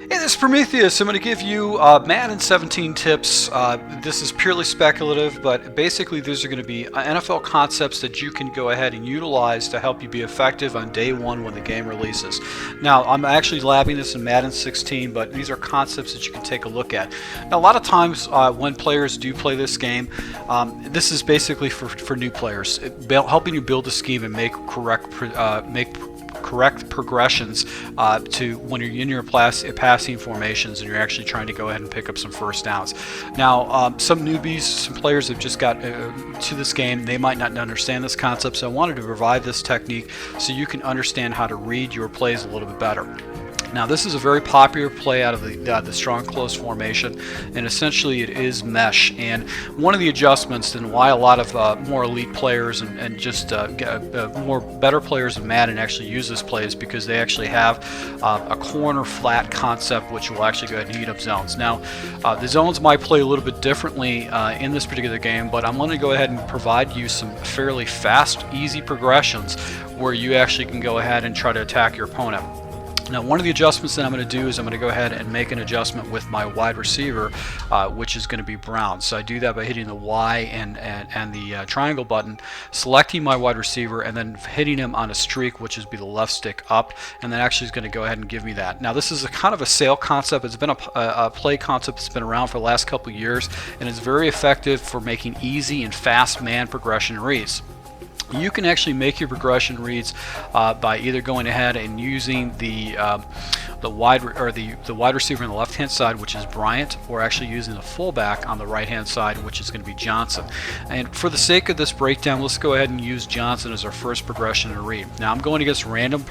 Hey, this is Prometheus. I'm going to give you Madden 17 tips. This is purely speculative, but basically these are going to be NFL concepts that you can go ahead and utilize to help you be effective on day one when the game releases. Now, I'm actually labbing this in Madden 16, but these are concepts that you can take a look at. Now, a lot of times when players do play this game, this is basically for new players, helping you build a scheme and make correct progressions to when you're in your passing formations and you're actually trying to go ahead and pick up some first downs. Now, some newbies, some players have just got to this game. They might not understand this concept, so I wanted to provide this technique so you can understand how to read your plays a little bit better. Now, this is a very popular play out of the strong close formation, and essentially it is mesh. And one of the adjustments and why a lot of more elite players and just more better players in Madden actually use this play is because they actually have a corner flat concept which will actually go ahead and heat up zones. Now, the zones might play a little bit differently in this particular game, but I'm going to go ahead and provide you some fairly fast, easy progressions where you actually can go ahead and try to attack your opponent. Now, one of the adjustments that I'm going to do is I'm going to go ahead and make an adjustment with my wide receiver, which is going to be Brown. So I do that by hitting the Y and the triangle button, selecting my wide receiver, and then hitting him on a streak, which is be the left stick up, and then actually is going to go ahead and give me that. Now, this is a kind of a sale concept. It's been a play concept that's been around for the last couple of years, and it's very effective for making easy and fast man progression reads. You can actually make your progression reads by either going ahead and using the wide receiver on the left hand side, which is Bryant, or actually using the fullback on the right hand side, which is going to be Johnson. And for the sake of this breakdown, let's go ahead and use Johnson as our first progression to read. Now, I'm going against random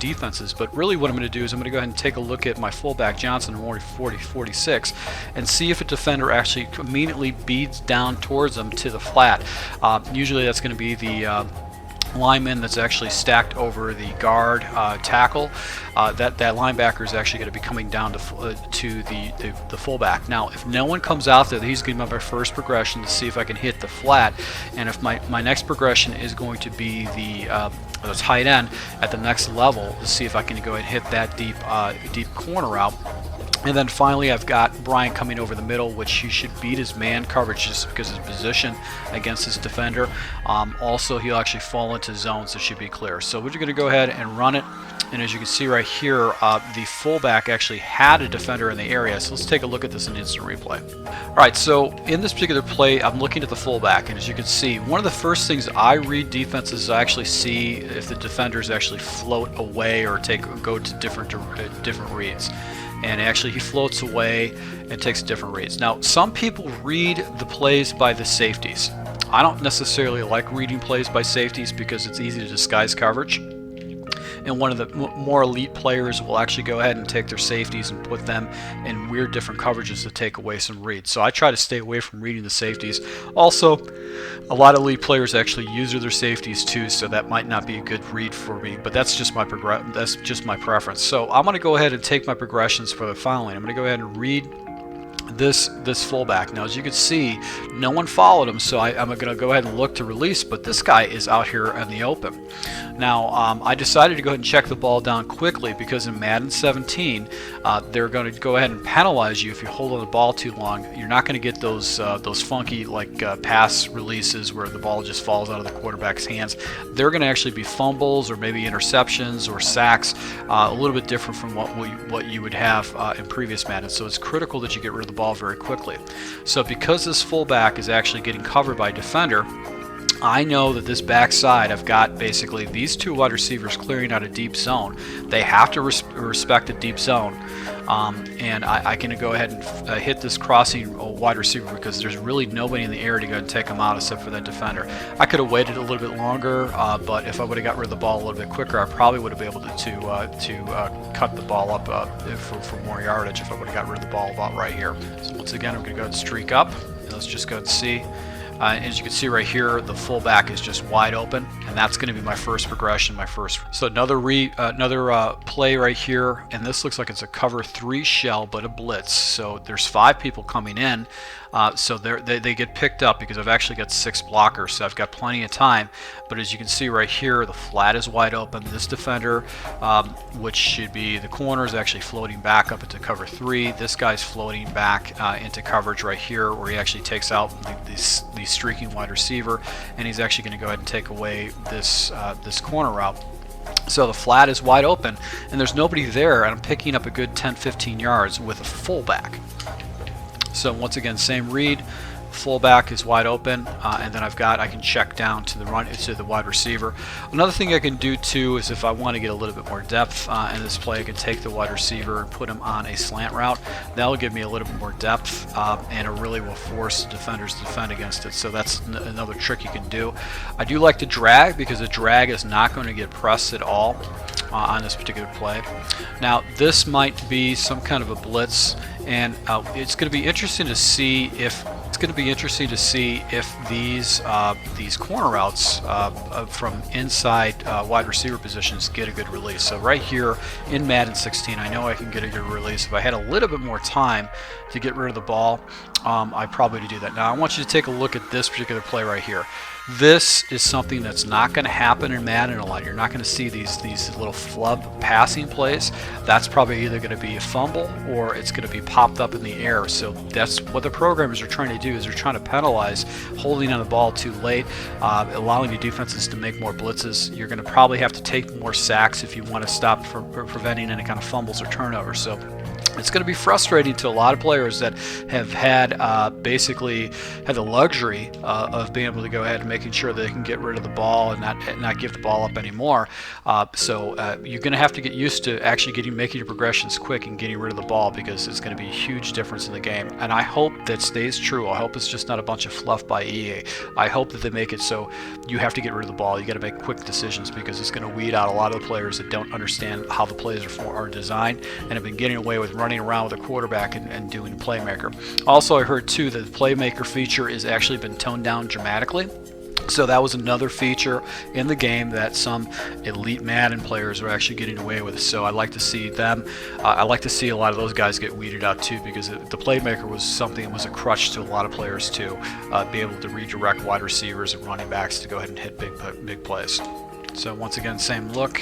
defenses, but really what I'm going to do is I'm going to go ahead and take a look at my fullback Johnson in 40-46 and see if a defender actually immediately beads down towards them to the flat. Usually that's going to be the lineman that's actually stacked over the guard tackle. That linebacker is actually going to be coming down to the fullback. Now, if no one comes out there, he's going to be my first progression to see if I can hit the flat, and if my next progression is going to be the tight end at the next level to see if I can go ahead and hit that deep corner route. And then finally, I've got Bryant coming over the middle, which he should beat his man coverage just because of his position against his defender. Also, he'll actually fall into zones that should be clear. So we're going to go ahead and run it. And as you can see right here, the fullback actually had a defender in the area. So let's take a look at this in instant replay. All right, so in this particular play, I'm looking at the fullback. And as you can see, one of the first things I read defenses is I actually see if the defenders actually float away or go to different reads. And actually he floats away and takes different reads. Now, some people read the plays by the safeties. I don't necessarily like reading plays by safeties because it's easy to disguise coverage. And one of the more elite players will actually go ahead and take their safeties and put them in weird different coverages to take away some reads. So I try to stay away from reading the safeties. Also, a lot of elite players actually use their safeties too, so that might not be a good read for me. But that's just my preference. So I'm going to go ahead and take my progressions for the following. I'm going to go ahead and read this fullback. Now, as you can see, no one followed him, so I'm going to go ahead and look to release, but this guy is out here in the open. Now, I decided to go ahead and check the ball down quickly because in Madden 17, they're going to go ahead and penalize you if you hold on the ball too long. You're not going to get those funky pass releases where the ball just falls out of the quarterback's hands. They're going to actually be fumbles or maybe interceptions or sacks, a little bit different from what you would have in previous Madden. So it's critical that you get rid of the ball very quickly. So because this fullback is actually getting covered by a defender, I know that this backside, I've got basically these two wide receivers clearing out a deep zone. They have to respect the deep zone. And I can go ahead and hit this crossing wide receiver because there's really nobody in the area to go and take him out except for that defender. I could have waited a little bit longer, but if I would have got rid of the ball a little bit quicker, I probably would have been able to cut the ball up for more yardage if I would have got rid of the ball about right here. So once again, I'm going to go ahead and streak up. And let's just go ahead and see. As you can see right here, the fullback is just wide open, and that's going to be my first progression, So another play right here, and this looks like it's a cover 3 shell, but a blitz. So there's 5 people coming in. So they get picked up because I've actually got 6 blockers, so I've got plenty of time. But as you can see right here, the flat is wide open. This defender, which should be the corner, is actually floating back up into cover 3. This guy's floating back into coverage right here, where he actually takes out the streaking wide receiver, and he's actually going to go ahead and take away this corner route. So the flat is wide open, and there's nobody there, and I'm picking up a good 10-15 yards with a fullback. So once again, same read. Fullback is wide open, and then I can check down to the wide receiver. Another thing I can do too is if I want to get a little bit more depth in this play, I can take the wide receiver and put him on a slant route. That'll give me a little bit more depth, and it really will force defenders to defend against it. So that's another trick you can do. I do like to drag, because the drag is not going to get pressed at all on this particular play. Now this might be some kind of a blitz, and it's going to be interesting to see if these corner routes from inside wide receiver positions get a good release. So right here in Madden 16, I know I can get a good release. If I had a little bit more time to get rid of the ball, I'd probably do that. Now I want you to take a look at this particular play right here. This is something that's not going to happen in Madden a lot. You're not going to see these little flub passing plays. That's probably either going to be a fumble or it's going to be popped up in the air. So that's what the programmers are trying to do, is they're trying to penalize holding on the ball too late, allowing the defenses to make more blitzes. You're going to probably have to take more sacks if you want to stop from preventing any kind of fumbles or turnovers. So it's going to be frustrating to a lot of players that have had basically had the luxury of being able to go ahead and making sure they can get rid of the ball and not give the ball up anymore. So you're going to have to get used to actually making your progressions quick and getting rid of the ball, because it's going to be a huge difference in the game. And I hope that stays true. I hope it's just not a bunch of fluff by EA. I hope that they make it so you have to get rid of the ball. You got to make quick decisions, because it's going to weed out a lot of the players that don't understand how the plays are designed and have been getting away with running around with a quarterback and doing playmaker. Also, I heard too that the playmaker feature has actually been toned down dramatically. So that was another feature in the game that some elite Madden players are actually getting away with. So I like to see them. I like to see a lot of those guys get weeded out too, because the playmaker was something that was a crutch to a lot of players to be able to redirect wide receivers and running backs to go ahead and hit big plays. So once again, same look.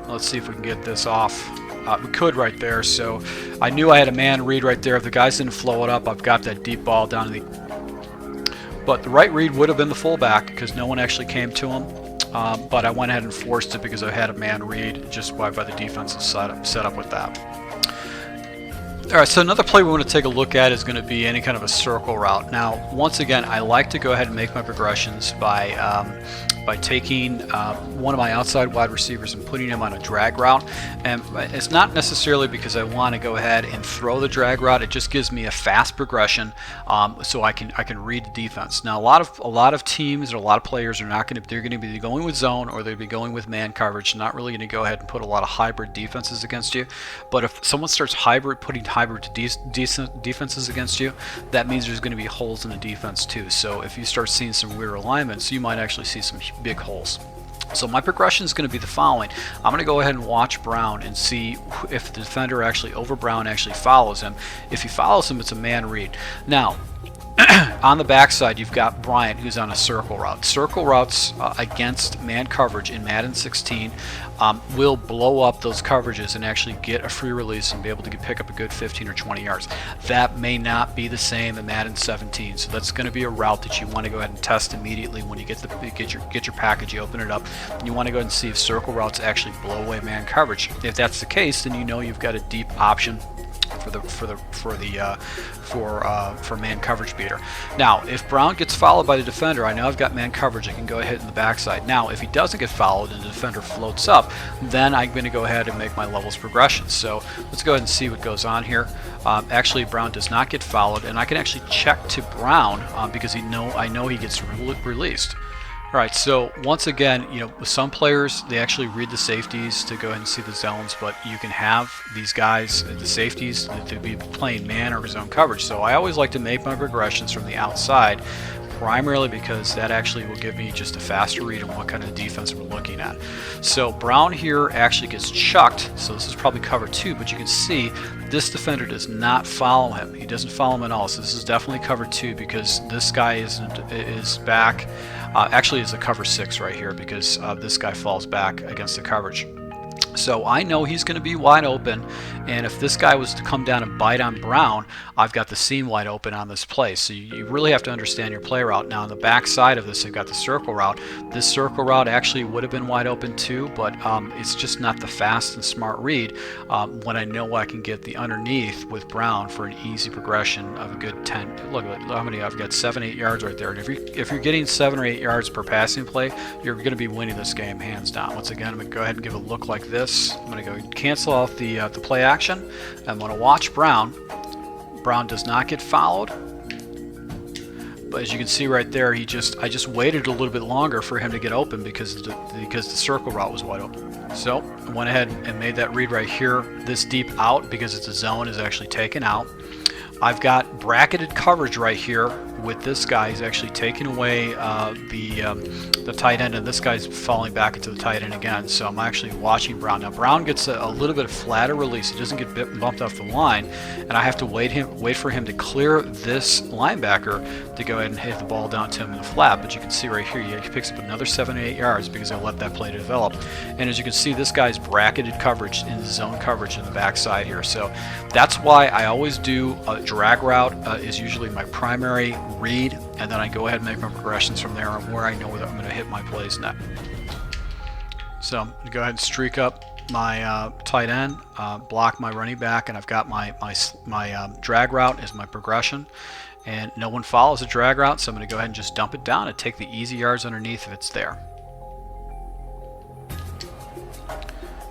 Let's see if we can get this off. We could right there. So I knew I had a man read right there. If the guys didn't flow it up, I've got that deep ball down to but the right read would have been the fullback, because no one actually came to him. But I went ahead and forced it because I had a man read just by the defensive set up with that. Alright, so another play we want to take a look at is going to be any kind of a circle route. Now, once again, I like to go ahead and make my progressions by taking one of my outside wide receivers and putting him on a drag route. And it's not necessarily because I want to go ahead and throw the drag route. It just gives me a fast progression, so I can read the defense. Now, a lot of teams or a lot of players are not going to. They're going to be going with zone, or they'll be going with man coverage. Not really going to go ahead and put a lot of hybrid defenses against you. But if someone starts putting hybrid decent defenses against you, that means there's going to be holes in the defense too. So if you start seeing some weird alignments, you might actually see some big holes. So my progression is going to be the following. I'm going to go ahead and watch Brown and see if the defender actually over Brown actually follows him. If he follows him, it's a man read. Now, on the backside, you've got Bryant, who's on a circle route. Circle routes against man coverage in Madden 16 will blow up those coverages and actually get a free release and be able to pick up a good 15 or 20 yards. That may not be the same in Madden 17, so that's going to be a route that you want to go ahead and test immediately when you get your package. You open it up, and you want to go ahead and see if circle routes actually blow away man coverage. If that's the case, then you know you've got a deep option for man coverage beater. Now, if Brown gets followed by the defender, I know I've got man coverage. I can go ahead in the backside. Now, if he doesn't get followed and the defender floats up, then I'm going to go ahead and make my levels progression. So let's go ahead and see what goes on here. Actually, Brown does not get followed, and I can actually check to Brown because I know he gets released. Alright, so once again, with some players, they actually read the safeties to go ahead and see the zones, but you can have these guys, the safeties, to be playing man or zone coverage. So I always like to make my progressions from the outside primarily because that actually will give me just a faster read on what kind of defense we're looking at. So Brown here actually gets chucked, so this is probably cover 2, but you can see this defender does not follow him. He doesn't follow him at all, so this is definitely cover 2 because this guy is back. Actually, it's a cover 6 right here because this guy falls back against the coverage. So I know he's going to be wide open, and if this guy was to come down and bite on Brown, I've got the seam wide open on this play. So you really have to understand your play route. Now on the back side of this, I've got the circle route. This circle route actually would have been wide open too, but it's just not the fast and smart read when I know I can get the underneath with Brown for an easy progression of a good 10. Look at how many I've got, 7-8 yards right there. And if you're getting 7 or 8 yards per passing play, you're going to be winning this game hands down. Once again, I'm going to go ahead and give a look like this. I'm going to go cancel off the play action. I'm going to watch Brown. Brown does not get followed, but as you can see right there, I just waited a little bit longer for him to get open because the circle route was wide open. So I went ahead and made that read right here. This deep out, because it's a zone, is actually taken out. I've got bracketed coverage right here with this guy. He's actually taking away the tight end, and this guy's falling back into the tight end again. So I'm actually watching Brown. Now Brown gets a little bit of flatter release. He doesn't get bumped off the line, and I have to wait for him to clear this linebacker to go ahead and hit the ball down to him in the flat. But you can see right here, he picks up another 7 or 8 yards because I let that play develop. And as you can see, this guy's bracketed coverage in zone coverage in the backside here. So that's why I always do a drag route is usually my primary read, and then I go ahead and make my progressions from there where I know that I'm going to hit my plays next. So I'm going to go ahead and streak up my tight end, block my running back, and I've got my drag route as my progression. And no one follows a drag route, so I'm going to go ahead and just dump it down and take the easy yards underneath if it's there.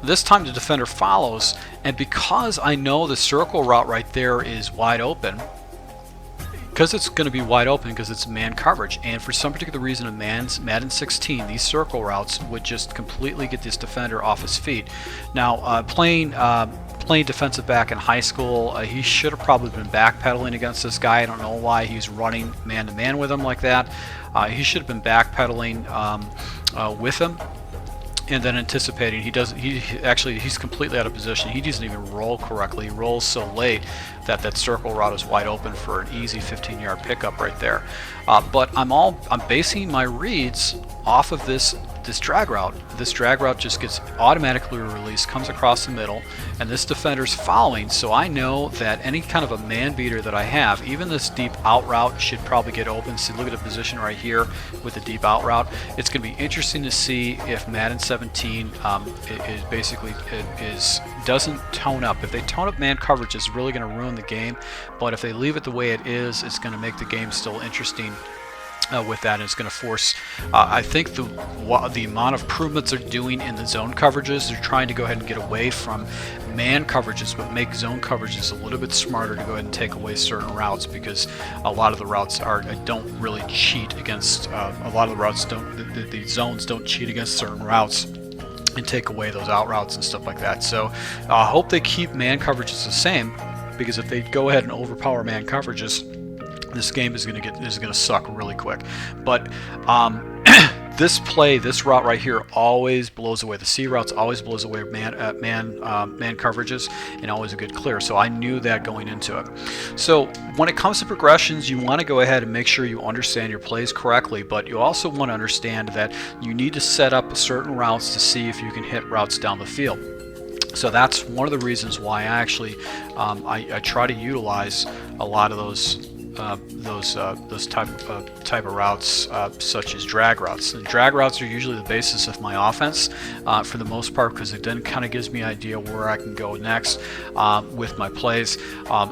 This time the defender follows, and because I know the circle route right there is wide open, because it's going to be wide open because it's man coverage, and for some particular reason in Madden 16, these circle routes would just completely get this defender off his feet. Now playing defensive back in high school, he should have probably been backpedaling against this guy. I don't know why he's running man-to-man with him like that. He should have been backpedaling with him, and then anticipating. He's completely out of position. He doesn't even roll correctly. He rolls so late that circle route is wide open for an easy 15-yard pickup right there. But I'm basing my reads off of this drag route. This drag route just gets automatically released, comes across the middle, and this defender's following, so I know that any kind of a man beater that I have, even this deep out route, should probably get open. So look at the position right here with the deep out route. It's going to be interesting to see if Madden 17 doesn't tone up. If they tone up man coverage, it's really going to ruin the game, but if they leave it the way it is, it's going to make the game still interesting. With that, and it's going to force, I think the amount of improvements they're doing in the zone coverages, they're trying to go ahead and get away from man coverages, but make zone coverages a little bit smarter to go ahead and take away certain routes, because a lot of the routes don't really cheat against, a lot of the routes the zones don't cheat against certain routes and take away those out routes and stuff like that. So I hope they keep man coverages the same, because if they go ahead and overpower man coverages, this game is going to suck really quick. But this route right here always blows away. The C routes always blows away man coverages, and always a good clear. So I knew that going into it. So when it comes to progressions, you want to go ahead and make sure you understand your plays correctly, but you also want to understand that you need to set up certain routes to see if you can hit routes down the field. So that's one of the reasons why I actually I try to utilize a lot of those type of routes, such as drag routes. And drag routes are usually the basis of my offense for the most part, because it then kind of gives me an idea where I can go next with my plays.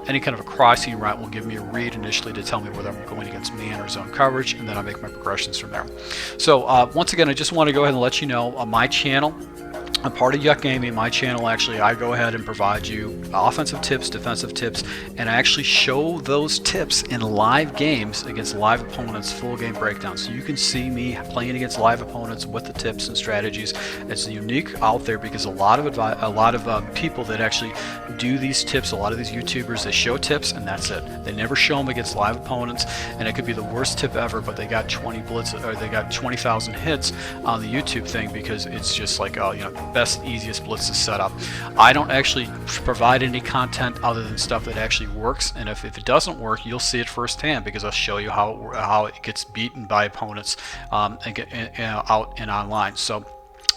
Any kind of a crossing route will give me a read initially to tell me whether I'm going against man or zone coverage, and then I make my progressions from there. So once again, I just want to go ahead and let you know on my channel, I'm part of Yuck Gaming. My channel, actually, I go ahead and provide you offensive tips, defensive tips, and I actually show those tips in live games against live opponents, full game breakdown. So you can see me playing against live opponents with the tips and strategies. It's unique out there because a lot of people that actually do these tips, a lot of these YouTubers, they show tips and that's it. They never show them against live opponents, and it could be the worst tip ever, but they got 20 blitz, or they got 20,000 hits on the YouTube thing because it's just like, you know, best, easiest blitz to set up. I don't actually provide any content other than stuff that actually works, and if it doesn't work, you'll see it firsthand because I'll show you how it gets beaten by opponents out and online. So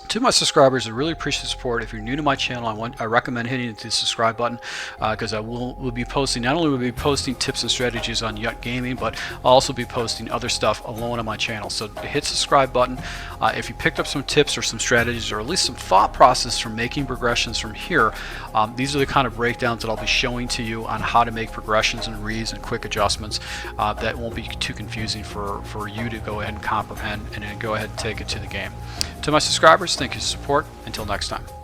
to my subscribers, I really appreciate the support. If you're new to my channel, I recommend hitting the subscribe button because I will be posting, not only will be posting tips and strategies on Yuck Gaming, but I'll also be posting other stuff alone on my channel. So hit subscribe button. If you picked up some tips or some strategies or at least some thought process from making progressions from here, these are the kind of breakdowns that I'll be showing to you on how to make progressions and reads and quick adjustments that won't be too confusing for you to go ahead and comprehend and then go ahead and take it to the game. To my subscribers, thank you for your support. Until next time.